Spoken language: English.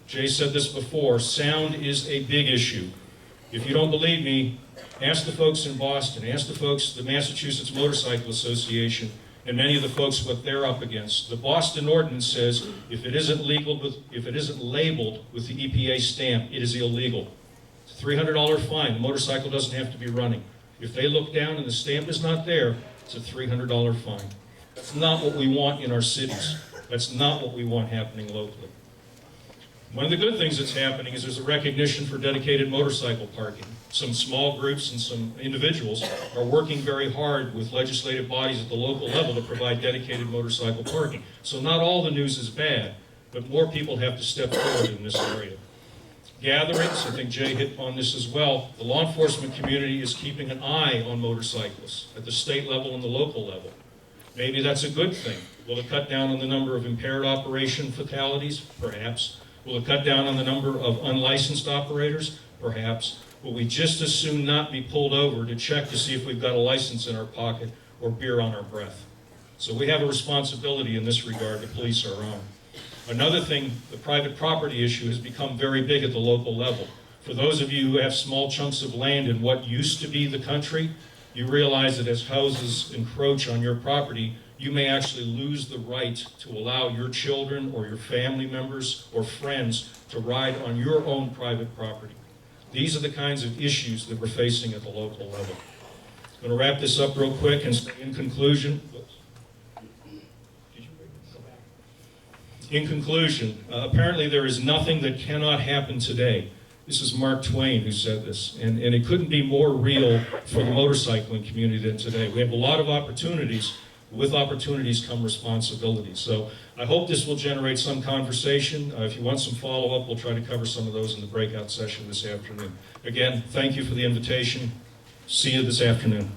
Jay said this before, sound is a big issue. If you don't believe me, ask the folks in Boston, ask the folks, the Massachusetts Motorcycle Association, and many of the folks what they're up against. The Boston ordinance says if it isn't labeled with the EPA stamp, it is illegal. It's a $300 fine. The motorcycle doesn't have to be running. If they look down and the stamp is not there, it's a $300 fine. That's not what we want in our cities. That's not what we want happening locally. One of the good things that's happening is there's a recognition for dedicated motorcycle parking. Some small groups and some individuals are working very hard with legislative bodies at the local level to provide dedicated motorcycle parking. So not all the news is bad, but more people have to step forward in this area. Gatherings, I think Jay hit on this as well, the law enforcement community is keeping an eye on motorcyclists at the state level and the local level. Maybe that's a good thing. Will it cut down on the number of impaired operation fatalities? Perhaps. Will it cut down on the number of unlicensed operators? Perhaps. Will we just as soon not be pulled over to check to see if we've got a license in our pocket or beer on our breath? So we have a responsibility in this regard to police our own. Another thing, the private property issue has become very big at the local level. For those of you who have small chunks of land in what used to be the country, you realize that as houses encroach on your property, you may actually lose the right to allow your children or your family members or friends to ride on your own private property. These are the kinds of issues that we're facing at the local level. I'm going to wrap this up real quick and say in conclusion, apparently there is nothing that cannot happen today. This is Mark Twain who said this, and it couldn't be more real for the motorcycling community than today. We have a lot of opportunities. With opportunities come responsibilities. So I hope this will generate some conversation. If you want some follow-up, we'll try to cover some of those in the breakout session this afternoon. Again, thank you for the invitation. See you this afternoon.